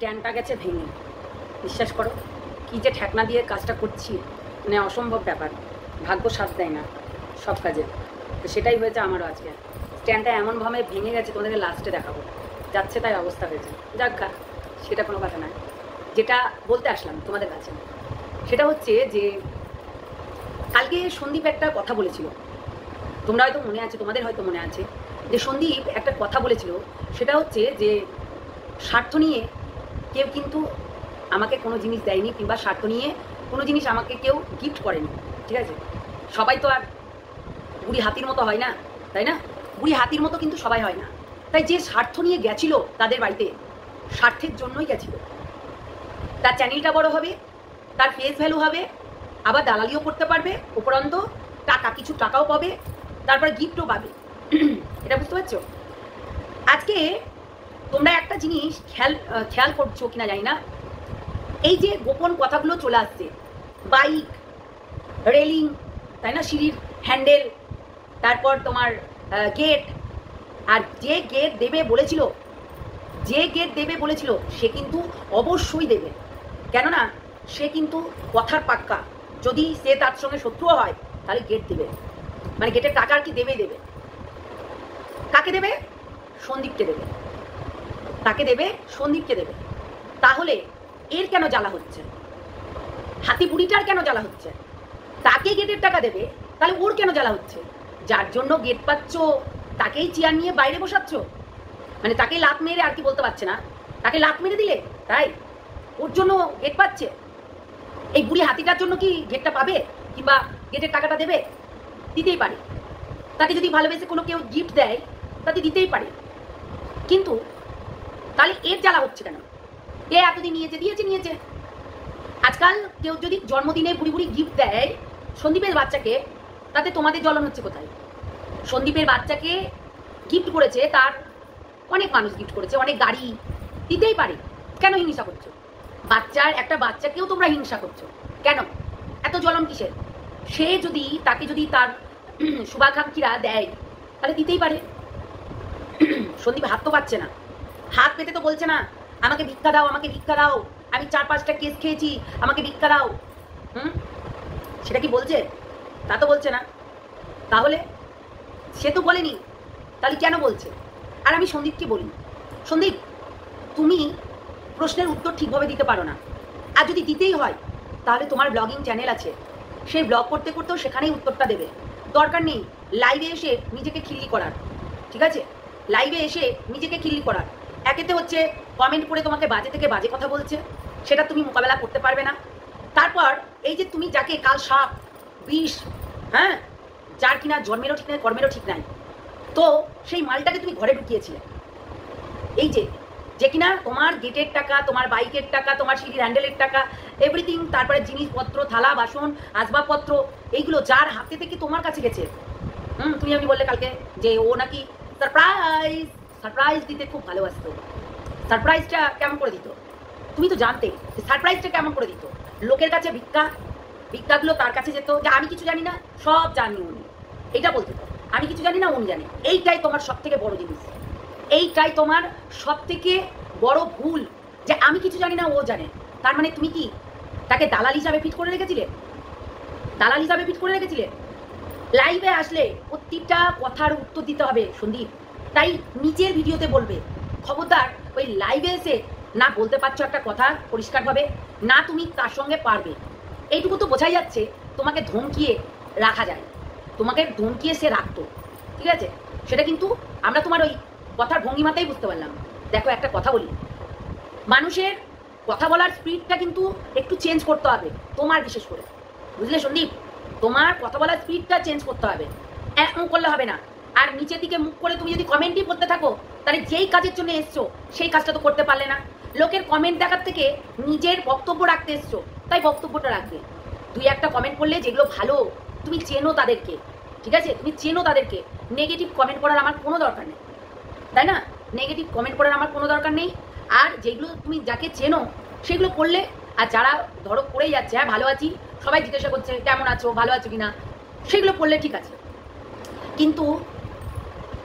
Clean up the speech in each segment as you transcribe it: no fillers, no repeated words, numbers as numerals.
স্ট্যান্ডটা গেছে ভেঙে। বিশ্বাস করো, কি যে ঠেকনা দিয়ে কাজটা করছি, মানে অসম্ভব ব্যাপার। ভাগ্য সাথ দেয় না সব কাজে। তো সেটাই হয়েছে আমারও আজকে। স্ট্যান্ডটা এমনভাবে ভেঙে গেছে, তোমাদেরকে লাস্টে দেখাবো। যাচ্ছে তাই অবস্থা হয়েছে। যাক গা, সেটা কোনো কথা নয়। যেটা বলতে আসলাম তোমাদের কাছে, সেটা হচ্ছে যে কালকে সন্দীপ একটা কথা বলেছিল। তোমরা হয়তো মনে আছে, তোমাদের হয়তো মনে আছে যে সন্দীপ একটা কথা বলেছিল। সেটা হচ্ছে যে স্বার্থ নিয়ে কেউ কিন্তু আমাকে কোনো জিনিস দেয়নি, কিংবা স্বার্থ নিয়ে কোনো জিনিস আমাকে কেউ গিফট করেনি। ঠিক আছে, সবাই তো আর বুড়ি হাতির মতো হয় না, তাই না? বুড়ি হাতির মতো কিন্তু সবাই হয় না। তাই যে স্বার্থ নিয়ে গেছিল তাদের বাড়িতে, স্বার্থের জন্যই গেছিল। তার চ্যানেলটা বড় হবে, তার ফেস ভ্যালু হবে, আবার দালালিও করতে পারবে, উপরন্ত টাকা, কিছু টাকাও পাবে, তারপরে গিফটও পাবে। এটা বুঝতে পারছো? আজকে তোমরা একটা জিনিস খেয়াল করছো কিনা জানি না, এই যে গোপন কথাগুলো চলে আসছে, বাইক, রেলিং, তাই না, সিঁড়ির হ্যান্ডেল, তারপর তোমার গেট। আর যে গেট দেবে বলেছিল সে কিন্তু অবশ্যই দেবে। কেননা সে কিন্তু কথার পাক্কা। যদি সে তার সঙ্গে শত্রুও হয় তাহলে গেট দেবে, মানে গেটের টাকা আর কি দেবে। কাকে দেবে? সন্দীপকে দেবে। তাকে দেবে, সন্দীপকে দেবে। তাহলে এর কেন জ্বালা হচ্ছে? হাতি বুড়িটার কেন জ্বালা হচ্ছে? তাকে গেটের টাকা দেবে, তাহলে ওর কেন জ্বালা হচ্ছে? যার জন্য গেট পাচ্ছ তাকেই চেয়ার নিয়ে বাইরে বসাচ্ছ, মানে তাকে লাত মেরে, আর কি বলতে পারছে না, তাকে লাত মেরে দিলে, তাই ওর জন্য গেট পাচ্ছে। এই বুড়ি হাতিটার জন্য কি গেটটা পাবে, কিংবা গেটের টাকাটা দেবে? দিতেই পারে। তাকে যদি ভালোবেসে কোনো কেউ গিফট দেয় তাকে দিতেই পারে। কিন্তু তাহলে এর জ্বালা হচ্ছে কেন? এ এতদিন নিয়েছে। আজকাল কেউ যদি জন্মদিনে বুড়ি গিফট দেয় সন্দীপের বাচ্চাকে, তাতে তোমাদের জ্বলন হচ্ছে কোথায়? সন্দীপের বাচ্চাকে গিফট করেছে, তার অনেক মানুষ গিফট করেছে, অনেক গাড়ি, দিতেই পারে। কেন হিংসা করছো? একটা বাচ্চাকেও তোমরা হিংসা করছো কেন? এত জ্বলন কিসের? সে যদি তাকে তার শুভাকাঙ্ক্ষীরা দেয় তাহলে দিতেই পারে। সন্দীপ হাত তো পাচ্ছে না, হাত পেতে তো বলছে না আমাকে ভিক্ষা দাও, আমি 4-5টা কেস খেয়েছি, আমাকে ভিক্ষা দাও। সেটা কি বলছে? তা তো বলছে না। তাহলে সে তো বলেনি, তাহলে কেন বলছে? আর আমি সন্দীপকে বলি, সন্দীপ, তুমি প্রশ্নের উত্তর ঠিকভাবে দিতে পারো না। আর যদি দিতেই হয় তাহলে তোমার ব্লগিং চ্যানেল আছে, সেই ব্লগ করতে করতেও সেখানেই উত্তরটা দেবে। দরকার নেই লাইভে এসে নিজেকে খিল্লি করার। ঠিক আছে, লাইভে এসে নিজেকে খিল্লি করার। একেতে হচ্ছে কমেন্ট করে তোমাকে বাজে থেকে বাজে কথা বলছে, সেটা তুমি মোকাবেলা করতে পারবে না। তারপর এই যে তুমি যাকে কাল সাপ, বিষ, হ্যাঁ, যার কিনা জন্মেরও ঠিক নাই, কর্মেরও ঠিক নাই, তো সেই মালটাকে তুমি ঘরে ঢুকিয়েছিলে। এই যে কিনা তোমার গেটের টাকা, তোমার বাইকের টাকা, তোমার সিঁড়ির হ্যান্ডেলের টাকা, এভরিথিং, তারপরে জিনিসপত্র, থালা বাসন, আসবাবপত্র, এইগুলো যার হাতে থেকে তোমার কাছে গেছে। তুমি আমি বললে কালকে যে ও নাকি সারপ্রাইজ দিতে খুব ভালোবাসতো। সারপ্রাইজটা কেমন করে দিত? তুমি তো জানতে সারপ্রাইজটা কেমন করে দিত। লোকের কাছে ভিক্ষাগুলো তার কাছে যেত, যে আমি কিছু জানি না, সব জানি উনি। এটা বলতে তো আমি কিছু জানি না, উনি জানে। এইটাই তোমার সব থেকে বড় জিনিস, এইটাই তোমার সব থেকে বড় ভুল, যে আমি কিছু জানি না, ও জানে। তার মানে তুমি কি তাকে দালাল হিসাবে ফিট করে রেখেছিলে? লাইভে আসলে প্রত্যেকটা কথার উত্তর দিতে হবে সন্দীপ, তাই নিজের ভিডিওতে বলবে। খবরদার ওই লাইভে এসে না বলতে পারছো একটা কথা পরিষ্কারভাবে, না তুমি তার সঙ্গে পারবে। এইটুকু তো বোঝাই যাচ্ছে তোমাকে ধমকিয়ে রাখা যায়, তোমাকে ধমকিয়ে সে রাখতো। ঠিক আছে, সেটা কিন্তু আমরা তোমার ওই কথার ভঙ্গিমাতেই বুঝতে পারলাম। দেখো একটা কথা বলি, মানুষের কথা বলার স্পিডটা কিন্তু একটু চেঞ্জ করতে হবে, তোমার বিশেষ করে, বুঝলে সন্দীপ? তোমার কথা বলার স্পিডটা চেঞ্জ করতে হবে, এমন করলে হবে না। আর নিচের দিকে মুখ করে তুমি যদি কমেন্টই করতে থাকো, তাহলে যেই কাজের জন্য এসছো সেই কাজটা তো করতে পারলে না। লোকের কমেন্ট দেখার থেকে নিজের বক্তব্য রাখতে এসছো, তাই বক্তব্যটা রাখবে। 2-1টা কমেন্ট করলে যেগুলো ভালো, তুমি চেনো তাদেরকে, ঠিক আছে, তুমি চেনো তাদেরকে। নেগেটিভ কমেন্ট করার আমার কোনো দরকার নেই, তাই না? নেগেটিভ কমেন্ট করার আমার কোনো দরকার নেই। আর যেগুলো তুমি যাকে চেনো সেগুলো করলে, আর যারা ধরো করেই যাচ্ছে, হ্যাঁ ভালো আছি, সবাই জিজ্ঞাসা করছে কেমন আছো, ভালো আছো কিনা, সেগুলো করলে ঠিক আছে। কিন্তু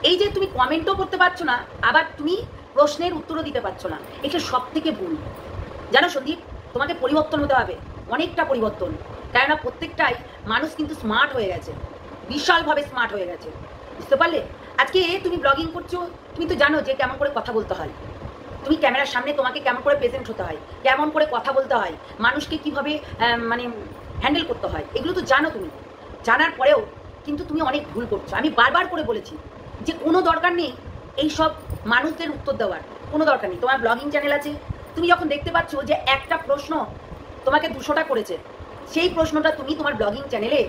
এই যে তুমি কমেন্টও করতে পারছো না, আবার তুমি প্রশ্নের উত্তরও দিতে পারছো না, এটা সব থেকে ভুল। জানো সন্দীপ, তোমাকে পরিবর্তন হতে হবে, অনেকটা পরিবর্তন। কেননা প্রত্যেকটাই মানুষ কিন্তু স্মার্ট হয়ে গেছে, বিশালভাবে স্মার্ট হয়ে গেছে, বুঝতে পারলে? আজকে তুমি ব্লগিং করছো, তুমি তো জানো যে কেমন করে কথা বলতে হয়, তুমি ক্যামেরার সামনে তোমাকে কেমন করে প্রেজেন্ট হতে হয়, কেমন করে কথা বলতে হয়, মানুষকে কিভাবে মানে হ্যান্ডেল করতে হয়, এগুলো তো জানো তুমি। জানার পরেও কিন্তু তুমি অনেক ভুল করছো। আমি বারবার করে বলেছি যে কোনো দরকার নেই এইসব মানুষদের উত্তর দেওয়ার, কোনো দরকার নেই। তোমার ব্লগিং চ্যানেল আছে, তুমি যখন দেখতে পাচ্ছ যে একটা প্রশ্ন তোমাকে 200টা করেছে, সেই প্রশ্নটা তুমি তোমার ব্লগিং চ্যানেলে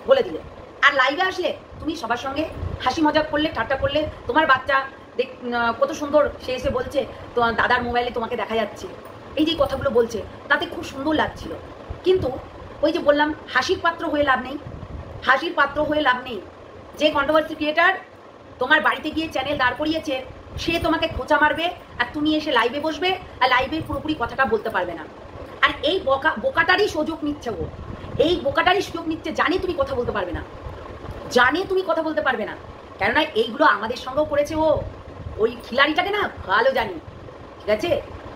বলে দিলে, আর লাইভে আসলে তুমি সবার সঙ্গে হাসি মজাক করলে, ঠাট্টা করলে, তোমার বাচ্চা কত সুন্দর সে এসে বলছে তোমার দাদার মোবাইলে তোমাকে দেখা যাচ্ছে, এই যে কথাগুলো বলছে তাতে খুব সুন্দর লাগছিল। কিন্তু ওই যে বললাম, হাসির পাত্র হয়ে লাভ নেই, হাসির পাত্র হয়ে লাভ নেই। যে কন্ট্রোভার্সি ক্রিয়েটার তোমার বাড়িতে গিয়ে চ্যানেল দাঁড় করিয়েছে, সে তোমাকে খোঁচা মারবে, আর তুমি এসে লাইভে বসবে, আর লাইভে পুরোপুরি কথাটা বলতে পারবে না। আর এই বোকাটারই সুযোগ নিচ্ছে ও, এই বোকাটারই সুযোগ নিচ্ছে, জানে তুমি কথা বলতে পারবে না, জানে তুমি কথা বলতে পারবে না। কেননা এইগুলো আমাদের সঙ্গেও করেছে ও, ওই খিলাড়িটাকে না ভালো জানি, ঠিক আছে,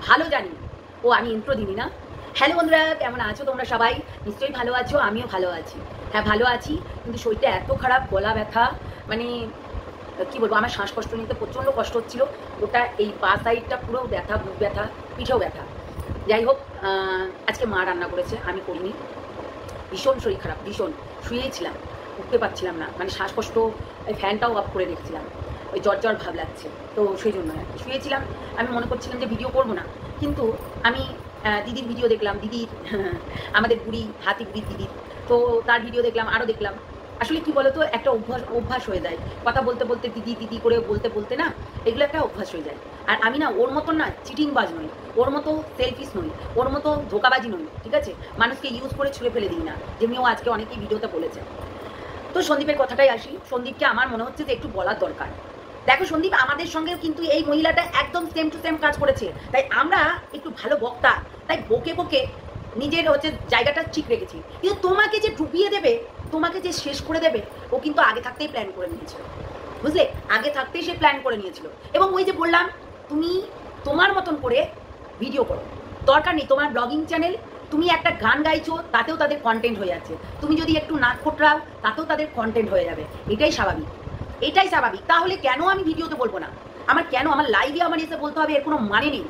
ভালো জানি। ও আমি ইন্ট্রো দিনি না। হ্যালো বন্ধুরা, কেমন আছো তোমরা সবাই? নিশ্চয়ই ভালো আছো, আমিও ভালো আছি। হ্যাঁ ভালো আছি, কিন্তু শরীরটা এত খারাপ, গলা ব্যথা, মানে কি বলবো, আমার শ্বাসকষ্ট নিতে প্রচণ্ড কষ্ট হচ্ছিল। ওটা এই পা সাইডটা পুরো ব্যথা, বুক ব্যথা, পিঠেও ব্যথা। যাই হোক, আজকে মা রান্না করেছে, আমি করিনি। ভীষণ শরীর খারাপ, ভীষণ, শুয়েছিলাম, উঠতে পারছিলাম না, মানে শ্বাসকষ্ট, ওই ফ্যানটাও অফ করে রেখেছিলাম, ওই জ্বর জ্বর ভাব লাগছে, তো সেই জন্য আর কি শুয়েছিলাম। আমি মনে করছিলাম যে ভিডিও করবো না, কিন্তু আমি দিদির ভিডিও দেখলাম, দিদির আমাদের বুড়ি হাতি বুড়ির দিদির, তো তার ভিডিও দেখলাম, আরও দেখলাম। আসলে কি বলতো, একটা অভ্যাস হয়ে যায়, কথা বলতে বলতে দিদি দিদি করে বলতে বলতে না, এগুলো একটা অভ্যাস হয়ে যায়। আর আমি না ওর মতন না চিটিংবাজ নই, ওর মতো সেলফিশ নই, ওর মতো ধোকাবাজি নই, ঠিক আছে? মানুষকে ইউজ করে ছুঁড়ে ফেলে দিই না, যেমনি ও আজকে অনেকেই ভিডিওতে বলেছে। তো সন্দীপের কথাটাই আসি, সন্দীপকে আমার মনে হচ্ছে যে একটু বলার দরকার। দেখো সন্দীপ, আমাদের সঙ্গে কিন্তু এই মহিলাটা একদম সেম টু সেম কাজ করেছে, তাই আমরা একটু ভালো বক্তা, তাই বকে বকে নিজের হচ্ছে জায়গাটা ঠিক রেখেছি। কিন্তু তোমাকে যে ডুবিয়ে দেবে, তোমাকে যে শেষ করে দেবে, ও কিন্তু আগে থাকতেই প্ল্যান করে নিয়েছিল, বুঝলে? আগে থাকতেই সে প্ল্যান করে নিয়েছিল। এবং ওই যে বললাম, তুমি তোমার মতন করে ভিডিও করো, দরকার নেই তোমার ব্লগিং চ্যানেল, তুমি একটা গান গাইছো তাতেও তাদের কন্টেন্ট হয়ে যাচ্ছে, তুমি যদি একটু নাক কোটরাও তাতেও তাদের কন্টেন্ট হয়ে যাবে, এটাই স্বাভাবিক, এটাই স্বাভাবিক। তাহলে কেন আমি ভিডিওতে বলবো না? আমার কেন আমার লাইভে আমার এসে বলতে হবে? এর কোনো মানে নেই।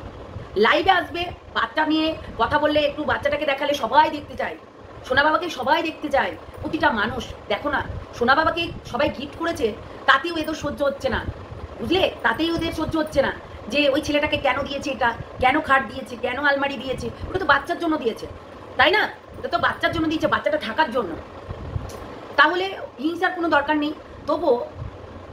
লাইভে আসবে, বাচ্চা নিয়ে কথা বললে, একটু বাচ্চাটাকে দেখালে সবাই দেখতে চায়, সোনা বাবাকে সবাই দেখতে চায়, প্রতিটা মানুষ। দেখো না, সোনা বাবাকে সবাই গিফট করেছে, তাতেও এদের সহ্য হচ্ছে না, বুঝলে? তাতেই ওদের সহ্য হচ্ছে না যে ওই ছেলেটাকে কেন দিয়েছে, এটা কেন খাট দিয়েছে, কেন আলমারি দিয়েছে, ওটা তো বাচ্চার জন্য দিয়েছে, তাই না? ওটা তো বাচ্চার জন্য দিয়েছে, বাচ্চাটা থাকার জন্য। তাহলে হিংসার কোনো দরকার নেই। তবুও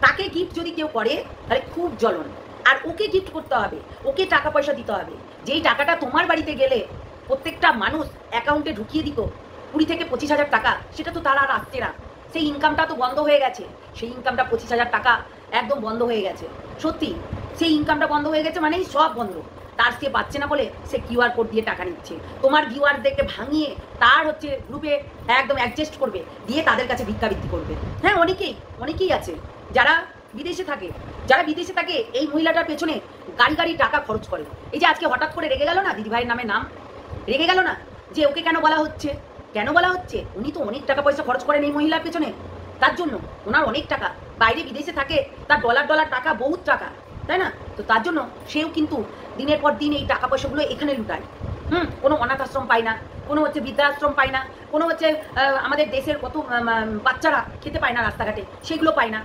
তাকে গিফট যদি কেউ করে তাহলে খুব জ্বলন, আর ওকে গিফট করতে হবে, ওকে টাকা পয়সা দিতে হবে। যেই টাকাটা তোমার বাড়িতে গেলে প্রত্যেকটা মানুষ অ্যাকাউন্টে ঢুকিয়ে দিত 20 থেকে 25,000 টাকা, সেটা তো তারা আর আসছে না, সেই ইনকামটা তো বন্ধ হয়ে গেছে। সেই ইনকামটা 25,000 টাকা একদম বন্ধ হয়ে গেছে, সত্যি সেই ইনকামটা বন্ধ হয়ে গেছে, মানেই সব বন্ধ। তার সে পাচ্ছে না বলে সে কিউআর কোড দিয়ে টাকা নিচ্ছে, তোমার ভিউয়ারদেরকে ভাঙিয়ে তার হচ্ছে গ্রুপে একদম অ্যাডজাস্ট করবে, দিয়ে তাদের কাছে ভিক্ষাবৃত্তি করবে। হ্যাঁ, অনেকেই আছে যারা বিদেশে থাকে, এই মহিলাটার পেছনে গাড়ি গাড়ি টাকা খরচ করে। এই যে আজকে হঠাৎ করে রেগে গেল না, দিদিভাইয়ের নামে নাম রেগে গেল না, যে ওকে কেন বলা হচ্ছে, কেন বলা হচ্ছে? উনি তো অনেক টাকা পয়সা খরচ করেন এই মহিলার পেছনে, তার জন্য ওনার অনেক টাকা, বাইরে বিদেশে থাকে, তার ডলার টাকা, বহুত টাকা, তাই না? তো তার জন্য সেও কিন্তু দিনের পর দিন এই টাকা পয়সাগুলো এখানে লুটায়। কোনো অনাথ আশ্রম পায় না, কোনো হচ্ছে বৃদ্ধাশ্রম পায় না, কোনো হচ্ছে আমাদের দেশের কত বাচ্চারা খেতে পায় না রাস্তাঘাটে, সেগুলো পায় না,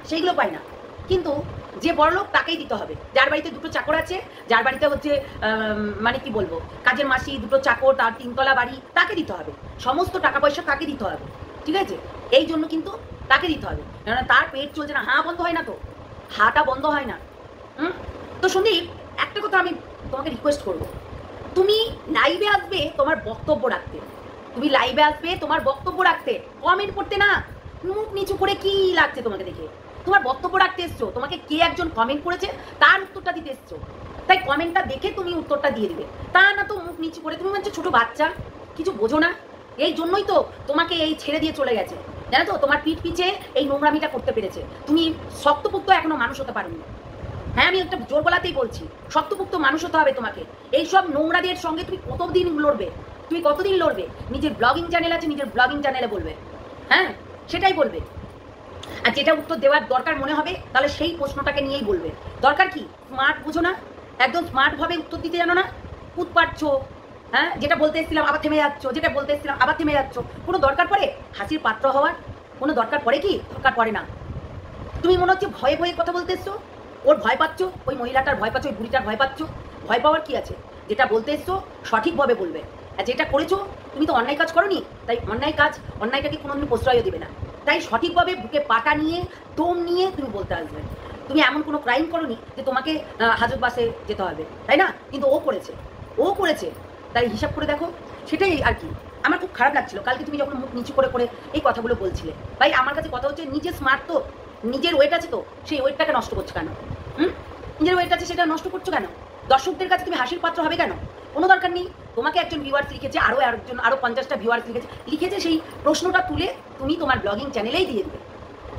সেইগুলো পায় না। কিন্তু যে বড়লোক তাকেই দিতে হবে, যার বাড়িতে 2টো চাকর আছে, যার বাড়িতে হচ্ছে মানে কি বলবো, কাজের মাসি, 2টো চাকর, তার 3তলা বাড়ি, তাকে দিতে হবে, সমস্ত টাকা পয়সা তাকে দিতে হবে, ঠিক আছে? এই জন্য কিন্তু তাকে দিতে হবে, কেননা তার পেট চলছে না, হাঁ বন্ধ হয় না, তো হাটা বন্ধ হয় না। তো সন্দীপ, একটা কথা আমি তোমাকে রিকোয়েস্ট করবো, তুমি লাইভে আসবে তোমার বক্তব্য রাখতে, তুমি লাইভে আসবে তোমার বক্তব্য রাখতে, কমেন্ট করতে না। মুখ নিচু করে কি লাগছে তোমাকে দেখে? তোমার বক্তব্য রাখতে এসছো, তোমাকে কে একজন কমেন্ট করেছে তার উত্তরটা দিতে এসছো, তাই কমেন্টটা দেখে তুমি উত্তরটা দিয়ে দিবে, তা না তো মুখ নিচু করে। তুমি বলছো ছোট বাচ্চা, কিছু বোঝো না, এই জন্যই তো তোমাকে এই ছেড়ে দিয়ে চলে গেছে, জানো তো? তোমার পিঠ পিছে এই নোংরামিটা করতে পেরেছে, তুমি শক্তপোক্ত এখনো মানুষ হতে পারোনি, হ্যাঁ, আমি একটা জোর গলাতেই বলছি, শক্তপোক্ত মানুষ হতে হবে তোমাকে। এইসব নোংরাদের সঙ্গে তুমি কতদিন লড়বে? তুমি কতদিন লড়বে? নিজের ব্লগিং চ্যানেল আছে, নিজের ব্লগিং চ্যানেলে বলবে, হ্যাঁ সেটাই বলবে। আর যেটা উত্তর দেওয়ার দরকার মনে হবে তাহলে সেই প্রশ্নটাকে নিয়েই বলবে। দরকার কি? স্মার্ট বুঝো না, একদম স্মার্টভাবে উত্তর দিতে জানো না, কুদ পারছো, হ্যাঁ যেটা বলতে এসেছিলাম আবার থেমে যাচ্ছ, যেটা বলতে এসেছিলাম আবার থেমে যাচ্ছ। কোনো দরকার পড়ে হাসির পাত্র হওয়ার? কোনো দরকার পড়ে কি? দরকার পড়ে না। তুমি মনে হচ্ছে ভয়ে ভয়ে কথা বলতে এসছো, ওর ভয় পাচ্ছ, ওই মহিলাটার ভয় পাচ্ছ, ওই বুড়িটার ভয় পাচ্ছ। ভয় পাওয়ার কি আছে? যেটা বলতে এসছো সঠিকভাবে বলবে। আর যেটা করেছো, তুমি তো অন্যায় কাজ করোনি, তাই অন্যায়টাকে কোনোদিন প্রশ্রয়ও দেবে না। তাই সঠিকভাবে বুকে পাটা নিয়ে দম নিয়ে তুমি বলতে আসবে। তুমি এমন কোনো ক্রাইম করোনি যে তোমাকে হাজতবাসে যেতে হবে, তাই না? কিন্তু ও করেছে, তাই হিসাব করে দেখো। সেটাই আর কি। আমার খুব খারাপ লাগছিল কালকে তুমি যখন মুখ নিচু করে করে এই কথাগুলো বলছিলে। ভাই আমার কাছে কথা হচ্ছে, নিজে স্মার্ট তো, নিজের ওয়েট আছে তো, সেই ওয়েটটাকে নষ্ট করছো কেন? নিজের ওয়েট আছে সেটা নষ্ট করছো কেন? দর্শকদের কাছে তুমি হাসির পাত্র হবে কেন? কোনো দরকার নেই। তোমাকে একজন ভিউয়ার্স লিখেছে, আরো 50টা ভিউয়ার্স লিখেছে সেই প্রশ্নটা তুলে তুমি তোমার ব্লগিং চ্যানেলেই দিয়ে দেবে।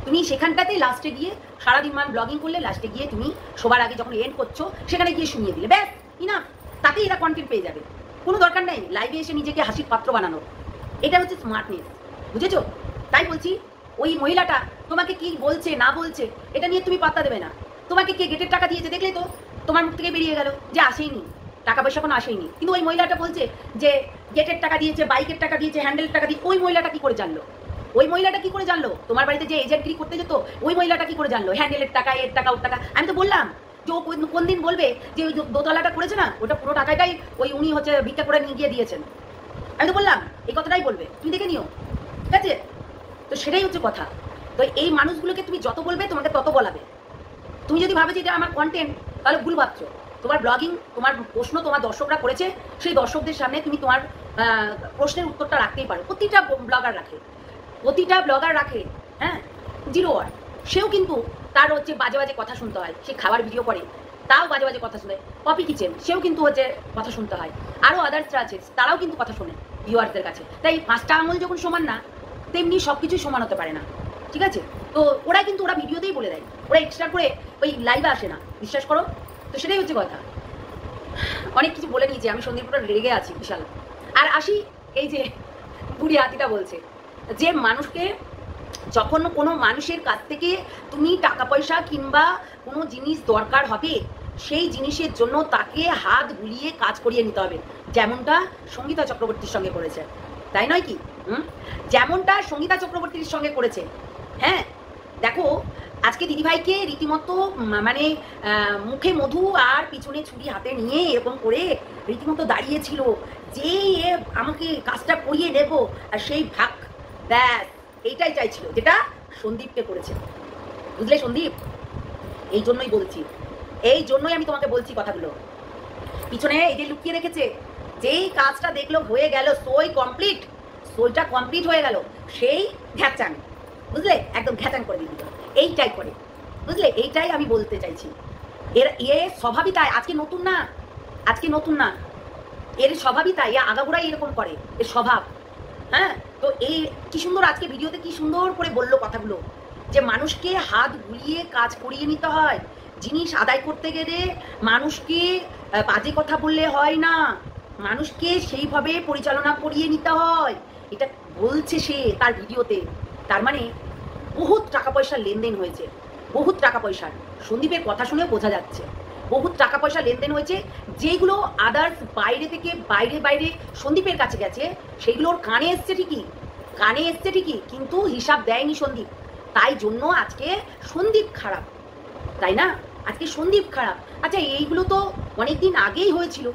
তুমি সেখানটাতেই লাস্টে গিয়ে সারাদিন মান ব্লগিং করলে, লাস্টে গিয়ে তুমি সবার আগে যখন এন্ড করছো সেখানে গিয়ে শুনিয়ে দিলে, ব্যাস ইনা, তাতেই এরা কন্টেন্ট পেয়ে যাবে। কোনো দরকার নেই লাইভে এসে নিজেকে হাসির পাত্র বানানোর। এটা হচ্ছে স্মার্টনেস, বুঝেছো? তাই বলছি, ওই মহিলাটা তোমাকে কি বলছে না বলছে এটা নিয়ে তুমি পাত্তা দেবে না। তোমাকে কে গেটের টাকা দিয়েছে দেখলে তো, তোমার মুখ থেকে বেরিয়ে গেল যে আসেইনি, টাকা পয়সা কোনো আসেইনি। কিন্তু ওই মহিলাটা বলছে যে গেটের টাকা দিয়েছে, বাইকের টাকা দিয়েছে, হ্যান্ডেলের টাকা দিয়ে। ওই মহিলাটা কি করে জানলো? তোমার বাড়িতে যে এজেন্টগিরি করতে যেত, ওই মহিলাটা কি করে জানলো হ্যান্ডেলের টাকা, এর টাকা, ওর টাকা? আমি তো বললাম যে ও কোন দিন বলবে যে ওই দোতলাটা করেছে না, ওটা পুরো টাকাটাই উনি হচ্ছে ভিক্ষা করে নিয়ে গিয়ে দিয়েছেন। আমি তো বললাম এই কথাটাই বলবে, তুমি দেখে নিও, ঠিক আছে? তো সেটাই হচ্ছে কথা। তো এই মানুষগুলোকে তুমি যত বলবে তোমাকে তত বলাবে। তুমি যদি ভাবে যে এটা আমার কন্টেন্ট, তাহলে ভুল ভাবছো। তোমার ব্লগিং, তোমার প্রশ্ন তোমার দর্শকরা করেছে, সেই দর্শকদের সামনে তুমি তোমার প্রশ্নের উত্তরটা রাখতেই পারো। প্রতিটা ব্লগার রাখে, হ্যাঁ, 0 ওয়ার্ড। সেও কিন্তু তার হচ্ছে বাজে বাজে কথা শুনতে হয়। সে খাবার ভিডিও করে, তাও বাজে বাজে কথা শুনে। পপি কিচেন, সেও কিন্তু হচ্ছে কথা শুনতে হয়। আরও আদার্সরা আছে, তারাও কিন্তু কথা শোনে ভিউয়ারদের কাছে। তাই 5টা আঙুল যখন সমান না, তেমনি সব কিছুই সমান হতে পারে না, ঠিক আছে? তো ওরা ভিডিওতেই বলে দেয়, ওরা এক্সট্রা করে ওই লাইভে আসে না, বিশ্বাস করো। তো সেটাই হচ্ছে কথা। অনেক কিছু বলে নিয়েছি আমি, সন্দীপটা রেগে আছি বিশাল। আর আসি এই যে বুড়ি হাতিটা বলছে যে মানুষকে যখন কোনো মানুষের কাছ থেকে তুমি টাকা পয়সা কিংবা কোনো জিনিস দরকার হবে, সেই জিনিসের জন্য তাকে হাত বুলিয়ে কাজ করিয়ে নিতে হবে, যেমনটা সঙ্গীতা চক্রবর্তীর সঙ্গে করেছে, তাই নয় কি? যেমনটা সঙ্গীতা চক্রবর্তীর সঙ্গে করেছে। হ্যাঁ দেখো, আজকে দিদিভাইকে রীতিমতো মানে মুখে মধু আর পিছনে ছুরি হাতে নিয়ে এরকম করে রীতিমতো দাঁড়িয়েছিল যে আমাকে কাজটা করিয়ে দেব, আর সেই ভাগ, ব্যাস এইটাই চাইছিল, যেটা সন্দীপকে করেছে। বুঝলে সন্দীপ? এই জন্যই আমি তোমাকে বলছি কথাগুলো। পিছনে এই যে লুকিয়ে রেখেছে, যেই কাজটা দেখলো হয়ে গেল, সইটা কমপ্লিট হয়ে গেল, সেই ঘ্যাচাং, বুঝলে, একদম ঘ্যাচাং করে দিয়ে দিল। এইটাই করে, বুঝলে, এইটাই আমি বলতে চাইছি। স্বভাবই তাই, আজকে নতুন না, এর স্বভাবই তাই, আগাগোড়াই এরকম করে, এর স্বভাব। হ্যাঁ, তো এই কি সুন্দর আজকে ভিডিওতে কি সুন্দর করে বললো কথাগুলো, যে মানুষকে হাত বুলিয়ে কাজ করিয়ে নিতে হয়। জিনিস আদায় করতে গেলে মানুষকে বাজে কথা বললে হয় না, মানুষকে সেইভাবে পরিচালনা করিয়ে নিতে হয়। এটা বলছে সে তার ভিডিওতে। তার মানে বহুত টাকা পয়সার লেনদেন হয়েছে, বহুত টাকা পয়সার। সন্দীপের কথা শুনে বোঝা যাচ্ছে বহুত টাকা পয়সা লেনদেন হয়েছে, যেগুলো আদার্স বাইরে থেকে বাইরে সন্দীপের কাছে গেছে, সেগুলো ওর কানে এসছে ঠিকই, কিন্তু হিসাব দেয়নি সন্দীপ। তাই জন্য আজকে সন্দীপ খারাপ, তাই না? আজকে সন্দীপ খারাপ। আচ্ছা, এইগুলো তো অনেকদিন আগেই হয়েছিল,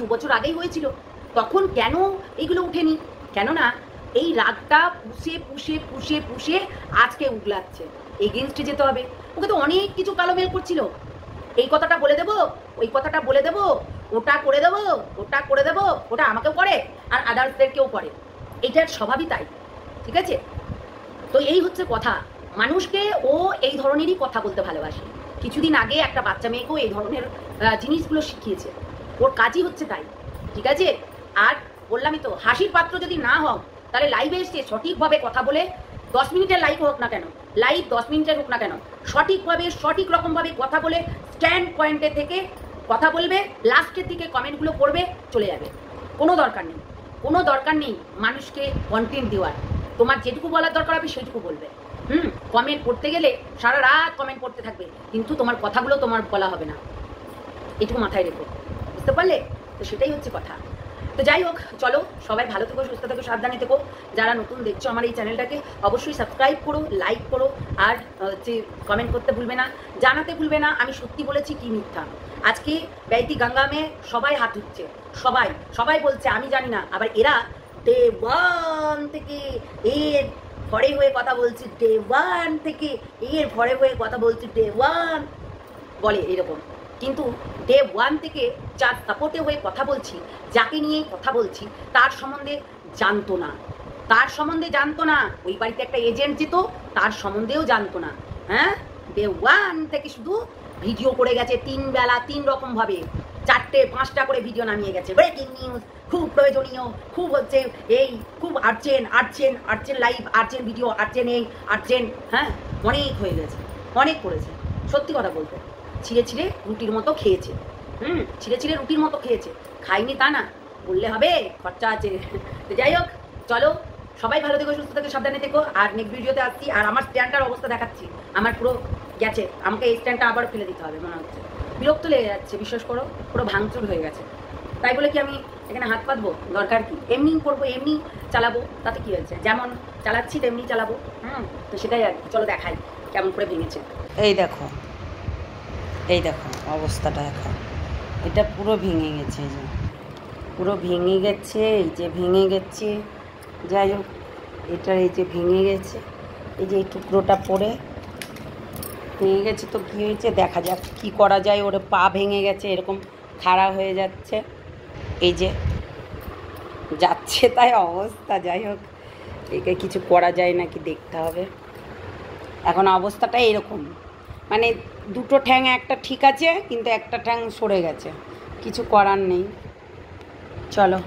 2 বছর আগেই হয়েছিল। তখন কেন এইগুলো উঠেনি? কেননা এই রাগটা পুষে আজকে উগলাচ্ছে। এগেনস্টে যেতে হবে। ওকে তো অনেক কিছু কালোমেল করছিল, এই কথাটা বলে দেবো, ওই কথাটা বলে দেবো, ওটা করে দেবো, ওটা আমাকেও করে আর আদার্সদেরকেও করে। এটার স্বভাবই তাই, ঠিক আছে? তো এই হচ্ছে কথা। মানুষকে ও এই ধরনেরই কথা বলতে ভালোবাসে। কিছুদিন আগে একটা বাচ্চা মেয়েকেও এই ধরনের জিনিসগুলো শিখিয়েছে, ওর কাজই হচ্ছে তাই, ঠিক আছে? আর বললামই তো, হাসির পাত্র যদি না হোক, তাহলে লাইভে এসে সঠিকভাবে কথা বলে 10 মিনিটের লাইভ হোক না কেন, লাইভ 10 মিনিটের হোক না কেন, সঠিকভাবে সঠিক রকমভাবে কথা বলে স্ট্যান্ড পয়েন্টে থেকে কথা বলবে, লাস্টের দিকে কমেন্টগুলো করবে, চলে যাবে। কোনো দরকার নেই মানুষকে কন্টেন্ট দেওয়ার। তোমার যেটুকু বলার দরকার হবে সেটুকু বলবে। কমেন্ট করতে গেলে সারা রাত কমেন্ট করতে থাকবে, কিন্তু তোমার কথাগুলো তোমার বলা হবে না, এটুকু মাথায় রেখো, বুঝতে পারলে? তো সেটাই হচ্ছে কথা। তো যাই হোক, চলো সবাই ভালো থেকো, সুস্থ থেকো, সাবধানে থেকো। যারা নতুন দেখছো আমার এই চ্যানেলটাকে অবশ্যই সাবস্ক্রাইব করো, লাইক করো, আর হচ্ছে কমেন্ট করতে ভুলবে না, জানাতে ভুলবে না আমি সত্যি বলেছি কি মিথ্যা। আজকে বেইতি গঙ্গামে সবাই হাত ধুচ্ছে, সবাই বলছে আমি জানি না, আবার এরা ডে ওয়ান থেকে এর ভরে হয়ে কথা বলছে, ডে ওয়ান থেকে এর ভরে হয়ে কথা বলছে, ডে ওয়ান বলে এরকম। কিন্তু ডে ওয়ান থেকে যার সাপোর্টে হয়ে কথা বলছি, যাকে নিয়ে কথা বলছি, তার সম্বন্ধে জানতো না। ওই বাড়িতে একটা এজেন্ট যেত, তার সম্বন্ধেও জানতো না। হ্যাঁ, ডে ওয়ান থেকে শুধু ভিডিও করে গেছে 3 বেলা 3 রকমভাবে, 4টে 5টা করে ভিডিও নামিয়ে গেছে। ব্রেকিং নিউজ, খুব প্রয়োজনীয়, খুব হচ্ছে এই, খুব urgent live, urgent video, urgent. হ্যাঁ, অনেক হয়ে গেছে, অনেক করেছে। সত্যি কথা বলতে ছিঁড়ে রুটির মতো খেয়েছে। ছিঁড়ে রুটির মতো খেয়েছে, খাইনি তা না, বললে হবে, খরচা আছে। তো যাই হোক, চলো সবাই ভালো থেকো, সুস্থ থেকো, সাবধানে থেকো। আর নেক্সট ভিডিওতে আসছি। আর আমার স্ট্যান্ডটার অবস্থা দেখাচ্ছি, আমার পুরো গেছে, আমাকে এই স্ট্যান্ডটা আবার ফেলে দিতে হবে মনে হচ্ছে। বিরক্ত লেগে যাচ্ছে, বিশ্বাস করো, পুরো ভাঙচুর হয়ে গেছে। তাই বলে কি আমি এখানে হাত পাতবো? দরকার কি? এমনি করবো, এমনি চালাবো, তাতে কি হয়েছে? যেমন চালাচ্ছি তেমনি চালাবো। তো সেটাই আর কি। চলো দেখাই কেমন করে ভেঙেছে। এই দেখো অবস্থাটা দেখো, এটা পুরো ভেঙে গেছে, এই যে পুরো ভেঙে গেছে, এই যে ভেঙে গেছে। যাই হোক, এটা এই যে ভেঙে গেছে, এই যে এই টুকরোটা পড়ে ভেঙে গেছে। তো কী হয়েছে দেখা যাক কী করা যায়। ওরে পা ভেঙে গেছে, এরকম খাড়া হয়ে যাচ্ছে, এই যে যাচ্ছে, তাই অবস্থা। যাই হোক, একে কিছু করা যায় নাকি দেখতে হবে। এখন অবস্থাটা এরকম, মানে দুটো ঠ্যাং একটা ঠিক আছে, কিন্তু একটা ঠ্যাং সরে গেছে, কিছু করার নেই। চলো।